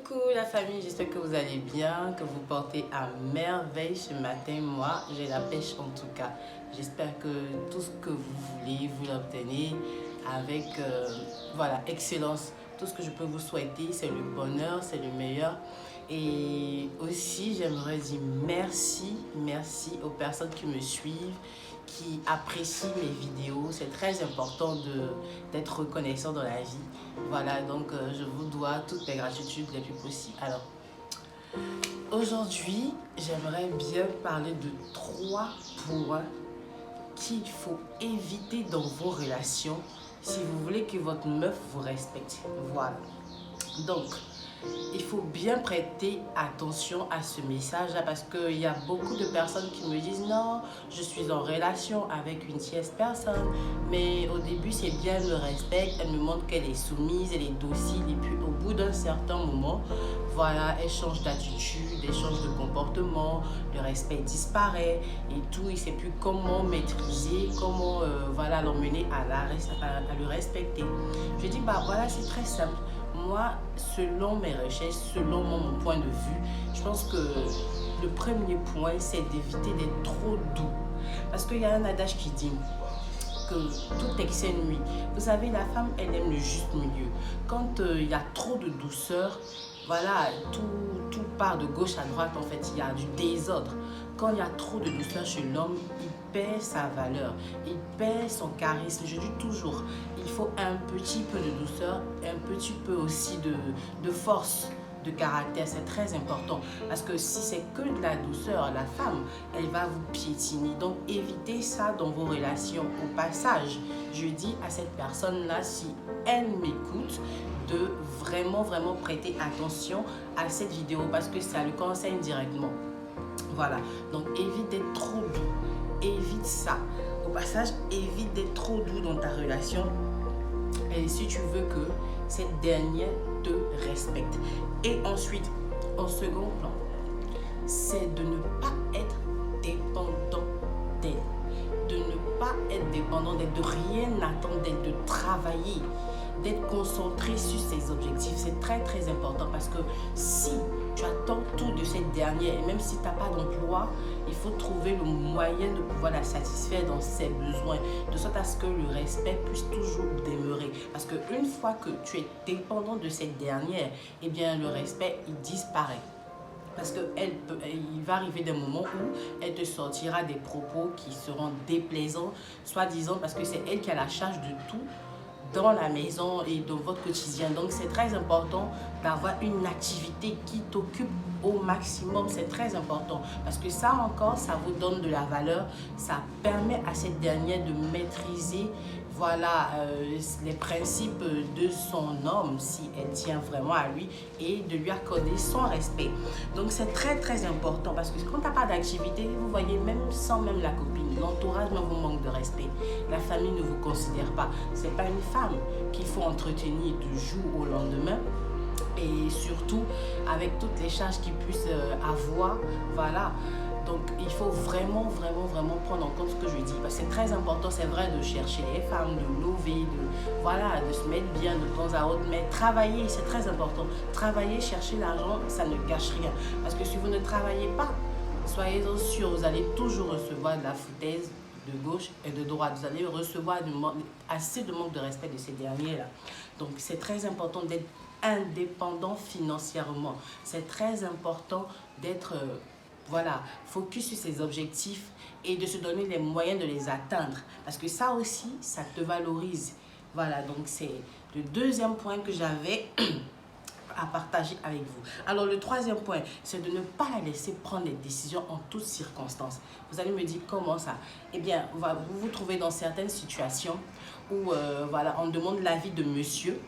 Coucou la famille, j'espère que vous allez bien, que vous portez à merveille ce matin. Moi, j'ai la pêche en tout cas. J'espère que tout ce que vous voulez, vous l'obtenez avec voilà, excellence. Tout ce que je peux vous souhaiter, c'est le bonheur, c'est le meilleur. Et aussi, j'aimerais dire merci aux personnes qui me suivent, qui apprécient mes vidéos. C'est très important d'être reconnaissant dans la vie. Voilà, donc je vous dois toutes mes gratitudes les plus possibles. Alors, aujourd'hui, j'aimerais bien parler de 3 points qu'il faut éviter dans vos relations si vous voulez que votre meuf vous respecte. Voilà. Donc, il faut bien prêter attention à ce message-là parce qu'il y a beaucoup de personnes qui me disent non, je suis en relation avec une tierce personne, mais au début c'est bien, elle me respecte, elle me montre qu'elle est soumise, elle est docile, et puis au bout d'un certain moment, voilà, elle change d'attitude, elle change de comportement, le respect disparaît et tout, il ne sait plus comment maîtriser, comment voilà, l'emmener à le respecter. Je dis bah voilà, c'est très simple. Moi, selon mes recherches, selon mon point de vue, je pense que le premier point, c'est d'éviter d'être trop doux. Parce qu'il y a un adage qui dit que tout excès nuit. Vous savez, la femme, elle aime le juste milieu. Quand il y a trop de douceur, voilà, tout part de gauche à droite, en fait, il y a du désordre. Quand il y a trop de douceur chez l'homme, il perd sa valeur, il perd son charisme. Je dis toujours, il faut un petit peu de douceur, un petit peu aussi de force de caractère. C'est très important parce que si c'est que de la douceur, la femme, elle va vous piétiner. Donc, évitez ça dans vos relations. Au passage, je dis à cette personne-là, si elle m'écoute, de vraiment prêter attention à cette vidéo parce que ça le concerne directement. Voilà, donc évite d'être trop doux, évite ça. Au passage, évite d'être trop doux dans ta relation et si tu veux que cette dernière te respecte. Et ensuite, en second plan, c'est de ne pas être dépendant d'elle. De ne pas être dépendant d'elle, de rien attendre d'elle, de travailler, d'être concentré sur ses objectifs. C'est très important parce que si tu attends tout de cette dernière et même si tu n'as pas d'emploi, il faut trouver le moyen de pouvoir la satisfaire dans ses besoins, de sorte à ce que le respect puisse toujours demeurer. Parce qu'une fois que tu es dépendant de cette dernière, eh bien le respect, il disparaît. Parce qu'il va arriver des moments où elle te sortira des propos qui seront déplaisants, soi-disant parce que c'est elle qui a la charge de tout dans la maison et dans votre quotidien. Donc, c'est très important d'avoir une activité qui t'occupe au maximum. C'est très important parce que ça encore, ça vous donne de la valeur. Ça permet à cette dernière de maîtriser voilà, les principes de son homme si elle tient vraiment à lui et de lui accorder son respect. Donc, c'est très important parce que quand tu n'as pas d'activité, vous voyez, même sans même la copine, l'entourage vous manque de respect. La famille ne vous considère pas. Ce n'est pas une femme qu'il faut entretenir du jour au lendemain. Et surtout avec toutes les charges qu'ils puissent avoir, voilà. Donc il faut vraiment prendre en compte ce que je dis. Parce que c'est très important, c'est vrai, de chercher les femmes, de lever, de se mettre bien de temps à autre. Mais travailler, c'est très important. Travailler, chercher l'argent, ça ne gâche rien. Parce que si vous ne travaillez pas, soyez-en sûrs, vous allez toujours recevoir de la foutaise de gauche et de droite. Vous allez recevoir assez de manque de respect de ces derniers-là. Donc c'est très important d'être indépendant financièrement. C'est très important d'être voilà, focus sur ses objectifs et de se donner les moyens de les atteindre. Parce que ça aussi, ça te valorise. Voilà, donc c'est le deuxième point que j'avais à partager avec vous. Alors le troisième point, c'est de ne pas la laisser prendre des décisions en toutes circonstances. Vous allez me dire comment ça? Eh bien, vous vous trouvez dans certaines situations où voilà, on demande l'avis de monsieur.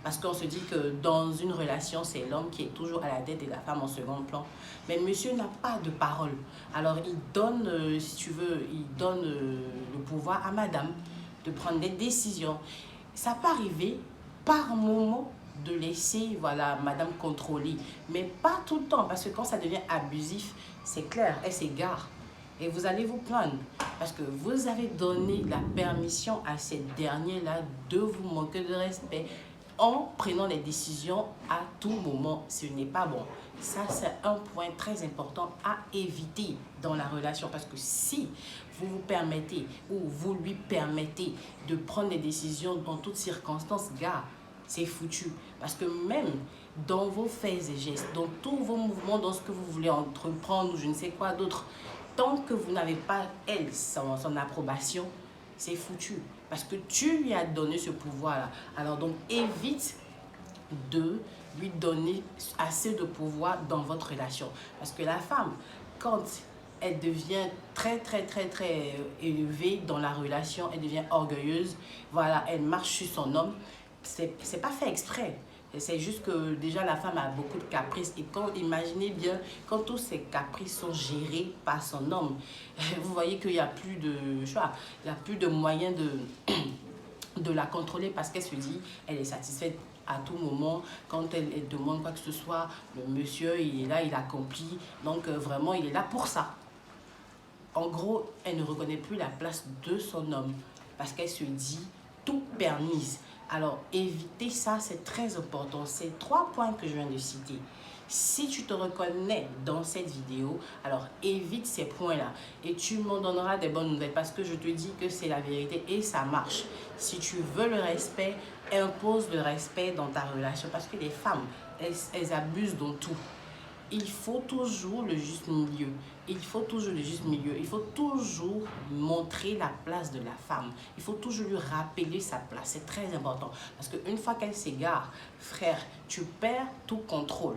Parce qu'on se dit que dans une relation, c'est l'homme qui est toujours à la tête et la femme en second plan. Mais monsieur n'a pas de parole. Alors, il donne, si tu veux, il donne le pouvoir à madame de prendre des décisions. Ça peut arriver par moment de laisser, voilà, madame contrôler. Mais pas tout le temps, parce que quand ça devient abusif, c'est clair, elle s'égare. Et vous allez vous plaindre parce que vous avez donné la permission à cette dernière-là de vous manquer de respect. en prenant des décisions à tout moment. Ce n'est pas bon. Ça, c'est un point très important à éviter dans la relation. Parce que si vous vous permettez ou vous lui permettez de prendre des décisions dans toutes circonstances, gars, c'est foutu. Parce que même dans vos faits et gestes, dans tous vos mouvements, dans ce que vous voulez entreprendre ou je ne sais quoi d'autre, tant que vous n'avez pas, elle, son approbation, c'est foutu. Parce que tu lui as donné ce pouvoir-là. Alors donc, évite de lui donner assez de pouvoir dans votre relation. Parce que la femme, quand elle devient très élevée dans la relation, elle devient orgueilleuse, voilà, elle marche sur son homme, c'est pas fait exprès. C'est juste que déjà la femme a beaucoup de caprices et quand, imaginez bien, quand tous ces caprices sont gérés par son homme, vous voyez qu'il n'y a plus de choix, il n'y a plus de moyen de la contrôler parce qu'elle se dit, elle est satisfaite à tout moment. Quand elle demande quoi que ce soit, le monsieur, il est là, il accomplit. Donc vraiment, il est là pour ça. En gros, elle ne reconnaît plus la place de son homme parce qu'elle se dit tout permise. Alors, éviter ça, c'est très important. C'est 3 points que je viens de citer. Si tu te reconnais dans cette vidéo, alors évite ces points-là et tu m'en donneras des bonnes nouvelles parce que je te dis que c'est la vérité et ça marche. Si tu veux le respect, impose le respect dans ta relation parce que les femmes, elles abusent dans tout. Il faut toujours le juste milieu. Il faut toujours le juste milieu. Il faut toujours montrer la place de la femme. Il faut toujours lui rappeler sa place. C'est très important. Parce qu'une fois qu'elle s'égare, frère, tu perds tout contrôle.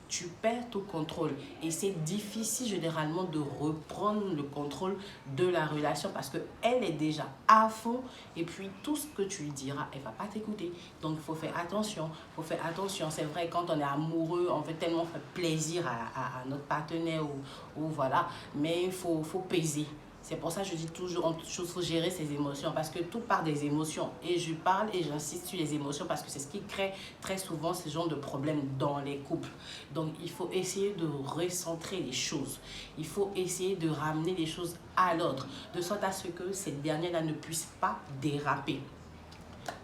Tu perds tout contrôle. Et c'est difficile généralement de reprendre le contrôle de la relation parce qu'elle est déjà à fond. Et puis tout ce que tu lui diras, elle ne va pas t'écouter. Donc il faut faire attention. Il faut faire attention. C'est vrai, quand on est amoureux, on veut tellement faire plaisir à notre partenaire ou voilà. Mais il faut peser. C'est pour ça que je dis toujours, en toute chose, il faut gérer ses émotions parce que tout part des émotions. Et je parle et j'insiste sur les émotions parce que c'est ce qui crée très souvent ce genre de problèmes dans les couples. Donc, il faut essayer de recentrer les choses. Il faut essayer de ramener les choses à l'ordre, de sorte à ce que cette dernière-là ne puisse pas déraper.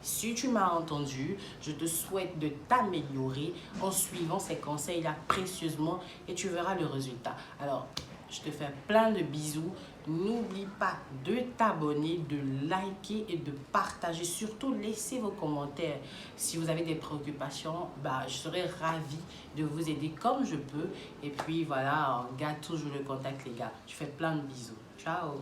Si tu m'as entendu, je te souhaite de t'améliorer en suivant ces conseils-là précieusement et tu verras le résultat. Alors, je te fais plein de bisous. N'oublie pas de t'abonner, de liker et de partager. Surtout, laissez vos commentaires. Si vous avez des préoccupations, je serai ravie de vous aider comme je peux. Et puis, voilà, on garde toujours le contact, les gars. Je fais plein de bisous. Ciao!